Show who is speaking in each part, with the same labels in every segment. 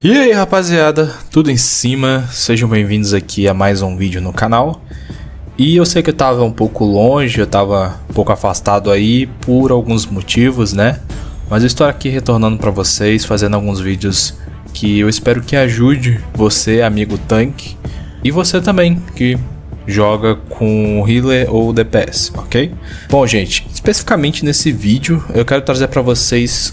Speaker 1: E aí rapaziada, tudo em cima? Sejam bem-vindos aqui a mais um vídeo no canal. E eu sei que eu tava um pouco longe, eu tava um pouco afastado aí por alguns motivos, né? Mas eu estou aqui retornando pra vocês, fazendo alguns vídeos que eu espero que ajude você, amigo tanque, e você também, que joga com healer ou DPS, ok? Bom gente, especificamente nesse vídeo eu quero trazer pra vocês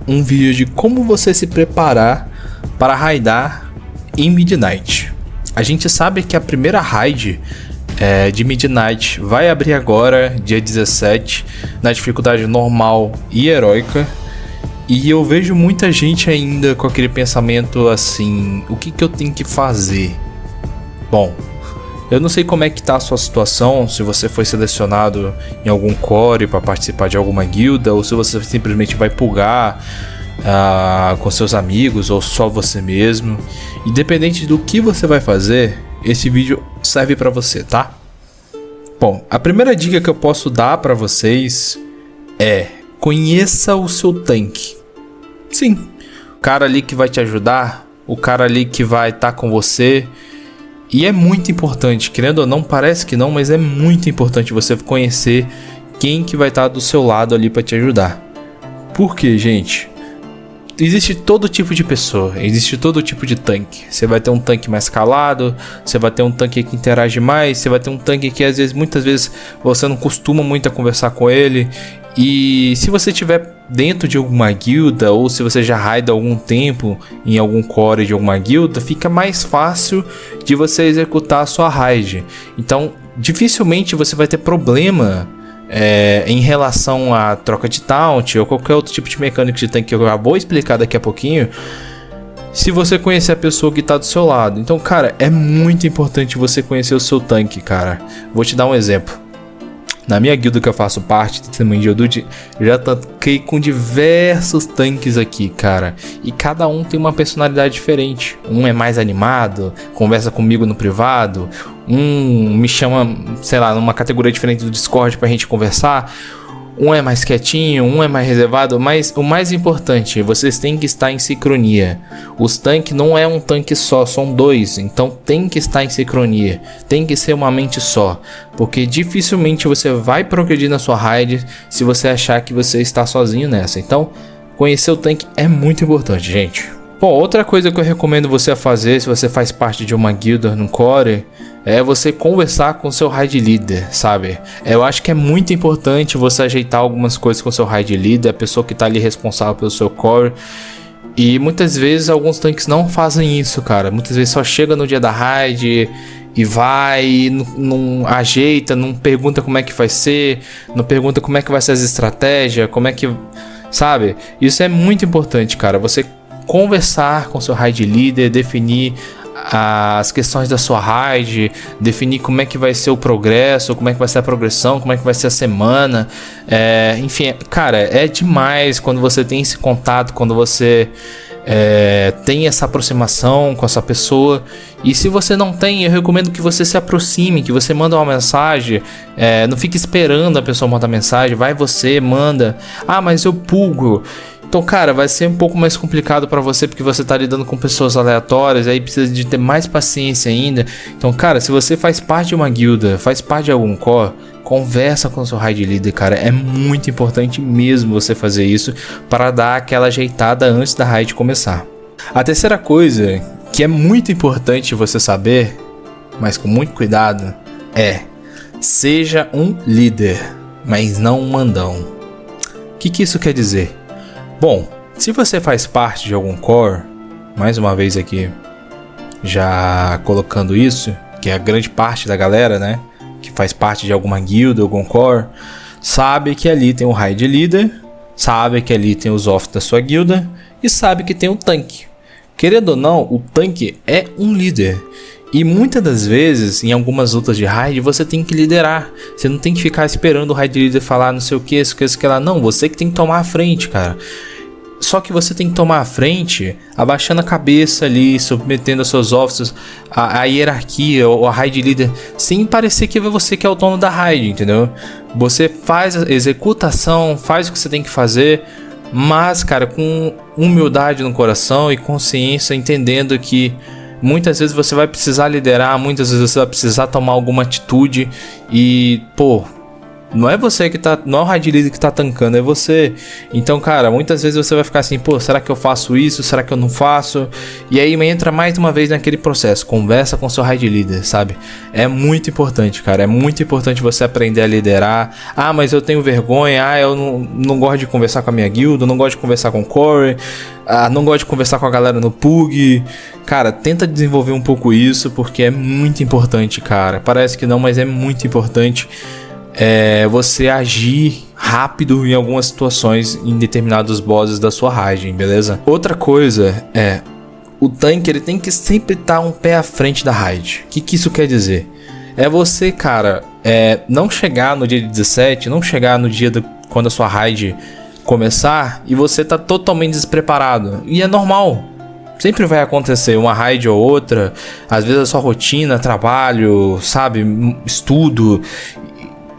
Speaker 1: um vídeo de como você se preparar para raidar em Midnight. A gente sabe que a primeira raid de Midnight vai abrir agora, dia 17, na dificuldade normal e heróica. E eu vejo muita gente ainda com aquele pensamento assim, o que eu tenho que fazer? Bom, eu não sei como é que tá a sua situação, se você foi selecionado em algum core para participar de alguma guilda, ou se você simplesmente vai pugar com seus amigos ou só você mesmo. Independente do que você vai fazer, esse vídeo serve para você, tá? Bom, a primeira dica que eu posso dar para vocês é: conheça o seu tanque. Sim, o cara ali que vai te ajudar, o cara ali que vai estar com você. E é muito importante, querendo ou não, parece que não, mas é muito importante você conhecer quem que vai estar do seu lado ali para te ajudar. Por quê, gente? Existe todo tipo de pessoa, existe todo tipo de tanque. Você vai ter um tanque mais calado, você vai ter um tanque que interage mais, você vai ter um tanque que muitas vezes você não costuma muito a conversar com ele. E se você estiver dentro de alguma guilda, ou se você já raida há algum tempo em algum core de alguma guilda, fica mais fácil de você executar a sua raid. Então dificilmente você vai ter problema em relação à troca de taunt ou qualquer outro tipo de mecânica de tanque que eu vou explicar daqui a pouquinho, se você conhecer a pessoa que está do seu lado. Então, cara, é muito importante você conhecer o seu tanque, cara. Vou te dar um exemplo. Na minha guilda que eu faço parte, Testemunho de Odud, já tanquei com diversos tanques aqui, cara. E cada um tem uma personalidade diferente. Um é mais animado, conversa comigo no privado. Um me chama, sei lá, numa categoria diferente do Discord pra gente conversar. Um é mais quietinho, um é mais reservado, mas o mais importante, vocês têm que estar em sincronia. Os tanques não é um tanque só, são dois, então tem que estar em sincronia, tem que ser uma mente só, porque dificilmente você vai progredir na sua raid se você achar que você está sozinho nessa. Então, conhecer o tanque é muito importante, gente. Bom, outra coisa que eu recomendo você fazer se você faz parte de uma guilda no core é você conversar com seu raid leader, sabe? Eu acho que é muito importante você ajeitar algumas coisas com seu raid leader, a pessoa que está ali responsável pelo seu core. E muitas vezes alguns tanques não fazem isso, cara. Muitas vezes só chega no dia da raid e vai, não ajeita, não pergunta como é que vai ser, não pergunta como é que vai ser as estratégias, como é que... Sabe? Isso é muito importante, cara. Você conversar com seu raid leader, definir as questões da sua raid, definir como é que vai ser o progresso, como é que vai ser a progressão, como é que vai ser a semana, enfim, cara, é demais quando você tem esse contato, quando você tem essa aproximação com essa pessoa. E se você não tem, eu recomendo que você se aproxime, que você manda uma mensagem, não fique esperando a pessoa mandar mensagem, vai você, manda, mas eu pulgo. Então, cara, vai ser um pouco mais complicado para você porque você tá lidando com pessoas aleatórias, aí precisa de ter mais paciência ainda. Então, cara, se você faz parte de uma guilda, faz parte de algum core, conversa com o seu raid leader, cara. É muito importante mesmo você fazer isso para dar aquela ajeitada antes da raid começar. A terceira coisa que é muito importante você saber, mas com muito cuidado, seja um líder, mas não um mandão. O que isso quer dizer? Bom, se você faz parte de algum core, mais uma vez aqui já colocando isso, que é a grande parte da galera, né, que faz parte de alguma guilda, algum core, sabe que ali tem um raid leader, sabe que ali tem os off da sua guilda e sabe que tem um tanque. Querendo ou não, o tanque é um líder. E muitas das vezes, em algumas lutas de raid, você tem que liderar. Você não tem que ficar esperando o raid leader falar não sei o que, isso que lá. Não, você que tem que tomar a frente, cara. Só que você tem que tomar a frente, abaixando a cabeça ali, submetendo aos seus officers, a hierarquia, ou a raid leader, sem parecer que é você que é o dono da raid, entendeu? Você executa a ação, faz o que você tem que fazer, mas, cara, com humildade no coração e consciência, entendendo que muitas vezes você vai precisar liderar, muitas vezes você vai precisar tomar alguma atitude e, pô, não é você que tá, não é o raid leader que tá tancando, é você. Então, cara, muitas vezes você vai ficar assim, pô, será que eu faço isso? Será que eu não faço? E aí entra mais uma vez naquele processo, conversa com seu raid leader, sabe? É muito importante, cara, é muito importante você aprender a liderar. Ah, mas eu tenho vergonha, eu não gosto de conversar com a minha guilda, não gosto de conversar com o core, não gosto de conversar com a galera no PUG. Cara, tenta desenvolver um pouco isso, porque é muito importante, cara. Parece que não, mas é muito importante. Você agir rápido em algumas situações em determinados bosses da sua raid, beleza? Outra coisa o tanque ele tem que sempre estar um pé à frente da raid. O que isso quer dizer? É você, cara, não chegar no dia 17, não chegar no dia quando a sua raid começar e você tá totalmente despreparado. E é normal. Sempre vai acontecer uma raid ou outra, às vezes a sua rotina, trabalho, sabe, estudo.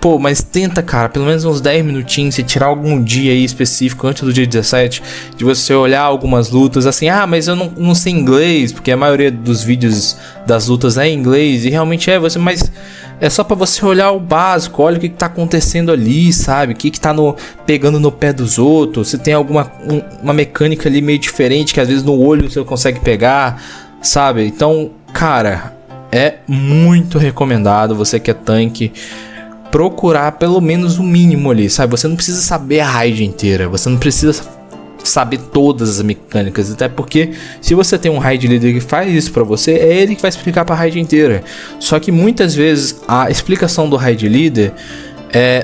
Speaker 1: Pô, mas tenta, cara, pelo menos uns 10 minutinhos, se tirar algum dia aí específico antes do dia 17, de você olhar algumas lutas, assim, mas eu não sei inglês, porque a maioria dos vídeos das lutas é em inglês, e realmente mas é só pra você olhar o básico, olha o que tá acontecendo ali, sabe, o que tá pegando no pé dos outros, se tem uma mecânica ali meio diferente, que às vezes no olho você consegue pegar, sabe, então, cara, é muito recomendado, você que é tanque, procurar pelo menos o mínimo ali, sabe? Você não precisa saber a raid inteira, você não precisa saber todas as mecânicas, até porque se você tem um raid leader que faz isso pra você, é ele que vai explicar pra raid inteira. Só que muitas vezes a explicação do raid leader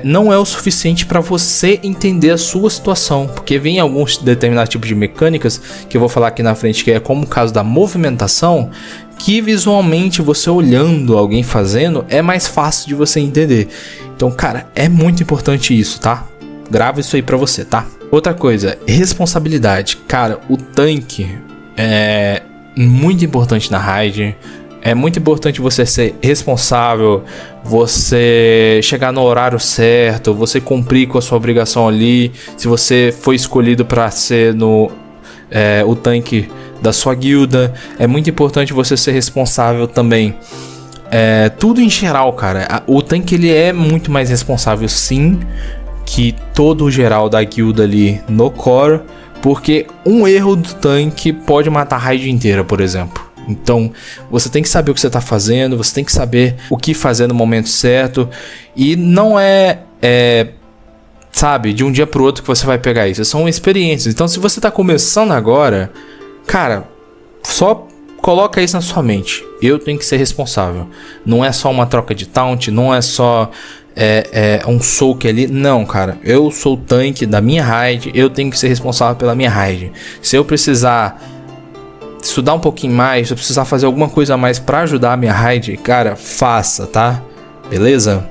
Speaker 1: não é o suficiente para você entender a sua situação, porque vem alguns determinados tipos de mecânicas que eu vou falar aqui na frente, que é como o caso da movimentação, que visualmente você olhando alguém fazendo é mais fácil de você entender. Então, cara, é muito importante isso, tá? Grava isso aí pra você, tá? Outra coisa, responsabilidade. Cara, o tanque é muito importante na raid. É muito importante você ser responsável, você chegar no horário certo, você cumprir com a sua obrigação ali. Se você foi escolhido para ser o tanque da sua guilda, é muito importante você ser responsável também. Tudo em geral, cara. O tanque ele é muito mais responsável, sim, que todo o geral da guilda ali no core, porque um erro do tanque pode matar a raid inteira, por exemplo. Então, você tem que saber o que você está fazendo, você tem que saber o que fazer no momento certo. E não sabe, de um dia para o outro que você vai pegar isso. São experiências. Então, se você está começando agora, cara, só coloca isso na sua mente. Eu tenho que ser responsável. Não é só uma troca de taunt, não é só um soak ali. Não, cara. Eu sou o tanque da minha raid, eu tenho que ser responsável pela minha raid. Se eu precisar estudar um pouquinho mais, se eu precisar fazer alguma coisa a mais pra ajudar a minha raid, cara, faça, tá? Beleza?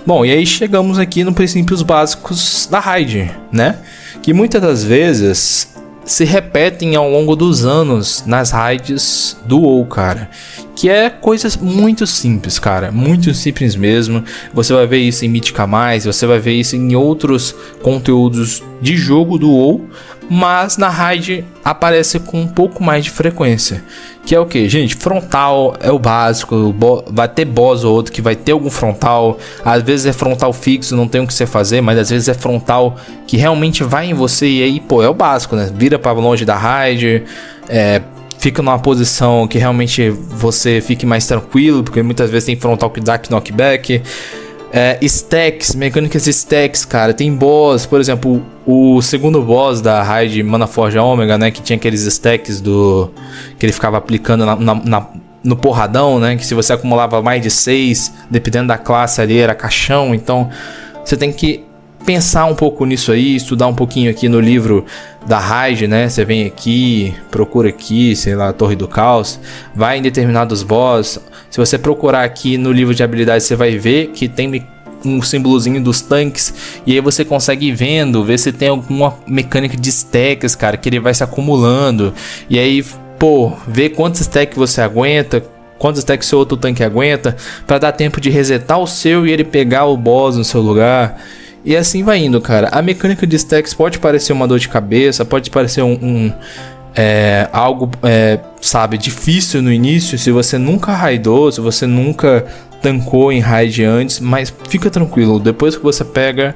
Speaker 1: Bom, e aí chegamos aqui nos princípios básicos da raid, né? Que muitas das vezes se repetem ao longo dos anos nas raids do WoW, cara. Que é coisas muito simples, cara. Muito simples mesmo. Você vai ver isso em Mythica+, você vai ver isso em outros conteúdos de jogo do WoW. Mas na raid aparece com um pouco mais de frequência. Que é o que, gente? Frontal é o básico. Vai ter boss ou outro que vai ter algum frontal. Às vezes é frontal fixo, não tem o que você fazer. Mas às vezes é frontal que realmente vai em você. E aí, pô, é o básico, né? Vira pra longe da raid. Fica numa posição que realmente você fique mais tranquilo. Porque muitas vezes tem frontal que dá knockback. Stacks, mecânicas de stacks, cara. Tem boss, por exemplo, o segundo boss da raid Manaforja Omega, né? Que tinha aqueles stacks que ele ficava aplicando no porradão, né? Que se você acumulava mais de 6, dependendo da classe ali, era caixão. Então, você tem que pensar um pouco nisso aí, estudar um pouquinho aqui no livro da raid, né? Você vem aqui, procura aqui, sei lá, Torre do Caos, vai em determinados boss. Se você procurar aqui no livro de habilidades, você vai ver que tem um símbolozinho dos tanques. E aí você consegue ir vendo, ver se tem alguma mecânica de stacks, cara, que ele vai se acumulando. E aí, pô, ver quantos stacks você aguenta, quantos stacks seu outro tanque aguenta, pra dar tempo de resetar o seu e ele pegar o boss no seu lugar. E assim vai indo, cara. A mecânica de stacks pode parecer uma dor de cabeça, pode parecer algo, sabe, difícil no início, se você nunca raidou, se você nunca tancou em raid antes, mas fica tranquilo, depois que você pega,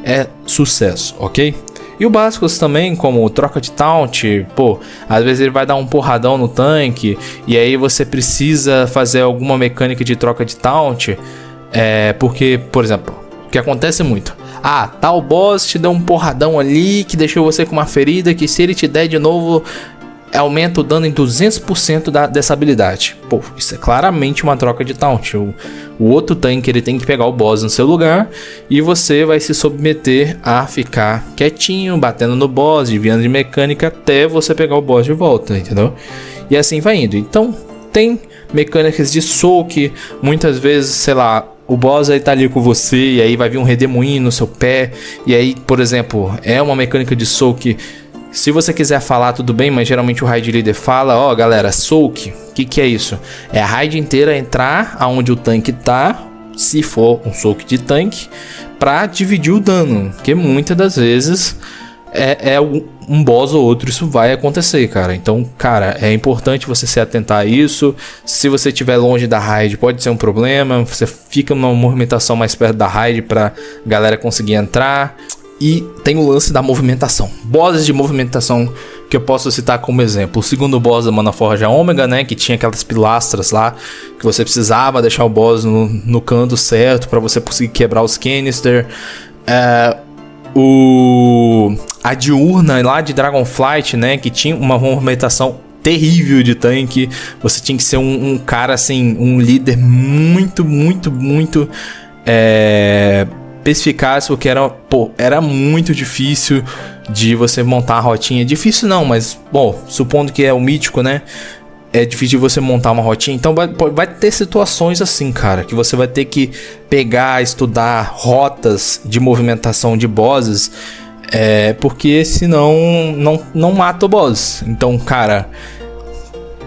Speaker 1: é sucesso, ok? E o básicos também, como troca de taunt, pô, às vezes ele vai dar um porradão no tanque, e aí você precisa fazer alguma mecânica de troca de taunt, porque, por exemplo, o que acontece muito, tal boss te deu um porradão ali, que deixou você com uma ferida, que se ele te der de novo, aumenta o dano em 200% dessa habilidade. Pô, isso é claramente uma troca de taunt. O outro tanque ele tem que pegar o boss no seu lugar e você vai se submeter a ficar quietinho, batendo no boss, desviando de mecânica até você pegar o boss de volta, entendeu? E assim vai indo. Então tem mecânicas de soak, muitas vezes, sei lá, o boss aí tá ali com você e aí vai vir um redemoinho no seu pé, e aí, por exemplo, é uma mecânica de soak. Se você quiser falar, tudo bem, mas geralmente o raid leader fala, galera, soak, o que é isso? É a raid inteira entrar aonde o tanque tá, se for um soak de tanque, pra dividir o dano, porque muitas das vezes um boss ou outro isso vai acontecer, cara. Então, cara, é importante você se atentar a isso. Se você estiver longe da raid, pode ser um problema, você fica numa movimentação mais perto da raid pra galera conseguir entrar. E tem o lance da movimentação, bosses de movimentação que eu posso citar como exemplo. O segundo boss da Mana Forja Ômega, né, que tinha aquelas pilastras lá, que você precisava deixar o boss no canto certo para você conseguir quebrar os canister. A diurna lá de Dragonflight, né, que tinha uma movimentação terrível de tanque. Você tinha que ser um cara assim, um líder muito perspicaz, porque era muito difícil de você montar a rotinha. Difícil não, mas, bom, supondo que é o mítico, né? É difícil de você montar uma rotinha. Então vai ter situações assim, cara, que você vai ter que pegar, estudar rotas de movimentação de bosses, porque senão não mata o boss. Então, cara,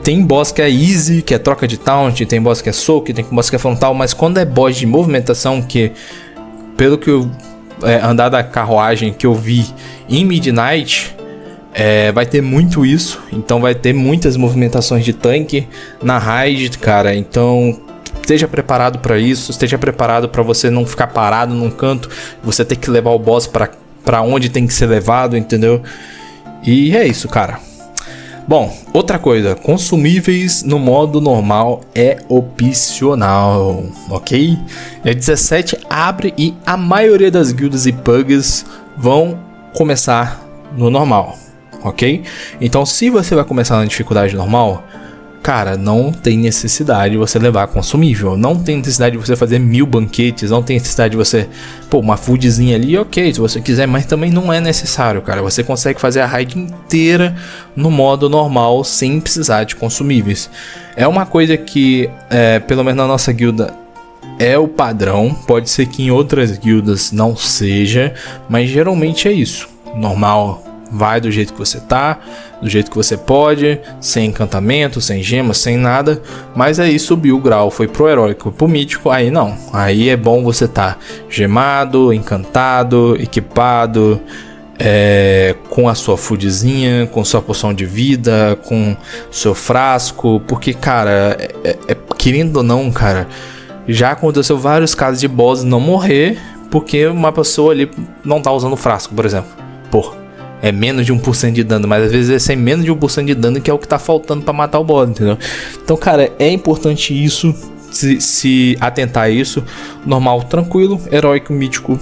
Speaker 1: tem boss que é easy, que é troca de taunt, tem boss que é soak, tem boss que é frontal, mas quando é boss de movimentação, que pelo que eu andar da carruagem que eu vi em Midnight, vai ter muito isso. Então vai ter muitas movimentações de tanque na raid, cara. Então esteja preparado para isso, esteja preparado para você não ficar parado num canto, você ter que levar o boss para onde tem que ser levado, entendeu? E é isso, cara. Bom, outra coisa, consumíveis no modo normal é opcional, ok? Dia 17 abre e a maioria das guildas e pugs vão começar no normal, ok? Então se você vai começar na dificuldade normal, cara, não tem necessidade de você levar consumível, não tem necessidade de você fazer 1000 banquetes, não tem necessidade de você, uma foodzinha ali, ok, se você quiser, mas também não é necessário, cara. Você consegue fazer a raid inteira no modo normal, sem precisar de consumíveis. É uma coisa que, pelo menos na nossa guilda, é o padrão, pode ser que em outras guildas não seja, mas geralmente é isso, normal. Vai do jeito que você tá, do jeito que você pode, sem encantamento, sem gemas, sem nada. Mas aí subiu o grau, foi pro heróico, pro mítico, aí não. Aí é bom você tá gemado, encantado, equipado, com a sua foodzinha, com sua poção de vida, com seu frasco. Porque, cara, querendo ou não, cara, já aconteceu vários casos de boss não morrer porque uma pessoa ali não tá usando o frasco, por exemplo. É menos de 1% de dano, mas às vezes é menos de 1% de dano que é o que tá faltando pra matar o boss, entendeu? Então, cara, é importante isso, se atentar a isso. Normal, tranquilo, heróico, mítico,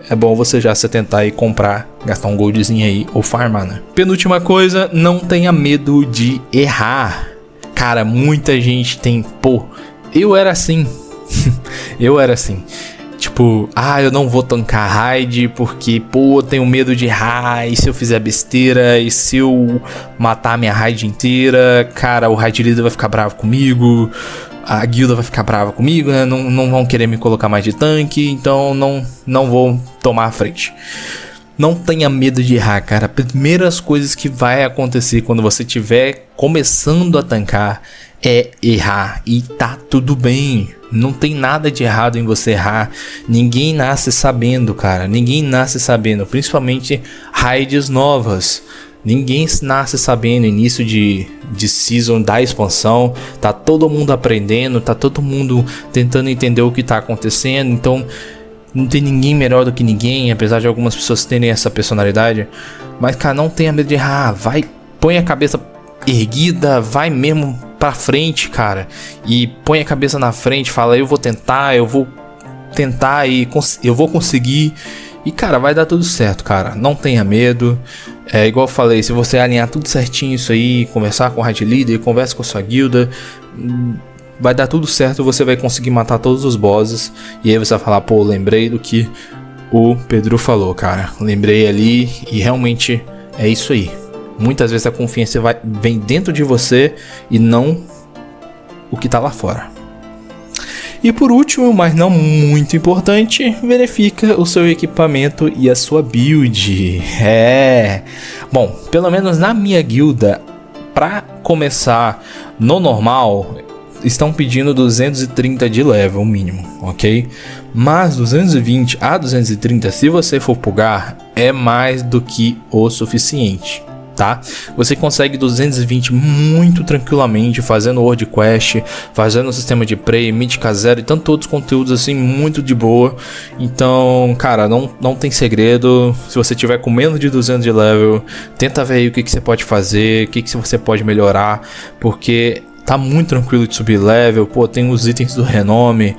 Speaker 1: é bom você já se atentar e comprar, gastar um goldzinho aí ou farmar, né? Penúltima coisa, não tenha medo de errar. Cara, muita gente tem, eu era assim, eu era assim. Tipo, eu não vou tancar raid porque, eu tenho medo de errar, e se eu fizer besteira, e se eu matar minha raid inteira, cara, o raid leader vai ficar bravo comigo, a guilda vai ficar brava comigo, né? Não vão querer me colocar mais de tanque, então não vou tomar a frente. Não tenha medo de errar, cara. Primeiras coisas que vai acontecer quando você estiver começando a tancar é errar e tá tudo bem. Não tem nada de errado em você errar. Ninguém nasce sabendo, cara. Ninguém nasce sabendo, principalmente raids novas. Ninguém nasce sabendo. Início de season da expansão, tá todo mundo aprendendo, tá todo mundo tentando entender o que tá acontecendo. Então não tem ninguém melhor do que ninguém, apesar de algumas pessoas terem essa personalidade. Mas, cara, não tenha medo de errar. Vai, põe a cabeça erguida, vai mesmo pra frente, cara, e põe a cabeça na frente, fala, eu vou tentar e eu vou conseguir, e cara, vai dar tudo certo, cara, não tenha medo. É igual eu falei, se você alinhar tudo certinho isso aí, conversar com o raid leader, conversa com a sua guilda, vai dar tudo certo, você vai conseguir matar todos os bosses, e aí você vai falar, pô, lembrei do que o Pedro falou, cara, lembrei ali, e realmente é isso aí. Muitas vezes a confiança vem dentro de você e não o que está lá fora. E por último, mas não muito importante, verifica o seu equipamento e a sua build. Bom, pelo menos na minha guilda, para começar no normal, estão pedindo 230 de level mínimo, ok? Mas 220 a 230, se você for pugar, é mais do que o suficiente. Tá? Você consegue 220 muito tranquilamente, fazendo World Quest, fazendo o sistema de Prey, Mítica Zero e tantos outros conteúdos assim, muito de boa. Então, cara, não tem segredo. Se você tiver com menos de 200 de level, tenta ver aí o que você pode fazer, o que você pode melhorar, porque tá muito tranquilo de subir level. Pô, tem os itens do renome.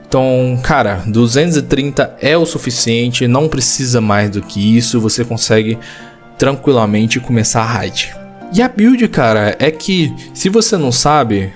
Speaker 1: Então, cara, 230 é o suficiente, não precisa mais do que isso, você consegue tranquilamente começar a raid. E a build, cara, é que se você não sabe,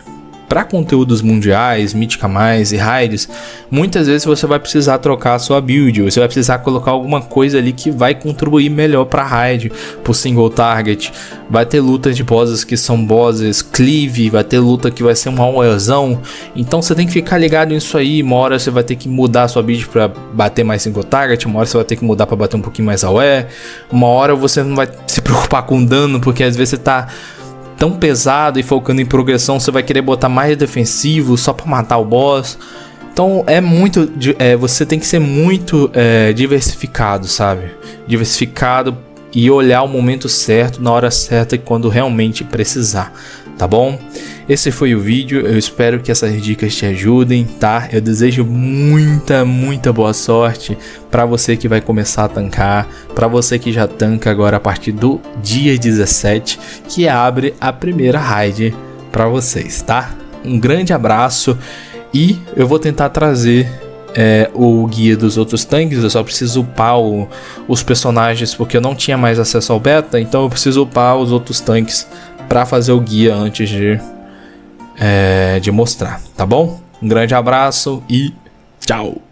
Speaker 1: para conteúdos mundiais, Mítica Mais e raids, muitas vezes você vai precisar trocar a sua build, você vai precisar colocar alguma coisa ali que vai contribuir melhor para raid, pro single target. Vai ter lutas de bosses que são bosses cleave, vai ter luta que vai ser um AOEzão, então você tem que ficar ligado nisso aí. Uma hora você vai ter que mudar a sua build para bater mais single target, uma hora você vai ter que mudar para bater um pouquinho mais AOE, uma hora você não vai se preocupar com dano, porque às vezes você tá tão pesado e focando em progressão, você vai querer botar mais defensivo só para matar o boss. Então você tem que ser muito diversificado, sabe? Diversificado e olhar o momento certo, na hora certa e quando realmente precisar, tá bom? Esse foi o vídeo, eu espero que essas dicas te ajudem, tá? Eu desejo muita boa sorte para você que vai começar a tancar, para você que já tanca agora a partir do dia 17, que abre a primeira raid para vocês, tá? Um grande abraço e eu vou tentar trazer o guia dos outros tanques. Eu só preciso upar os personagens porque eu não tinha mais acesso ao beta, então eu preciso upar os outros tanques para fazer o guia antes de mostrar, tá bom? Um grande abraço e tchau!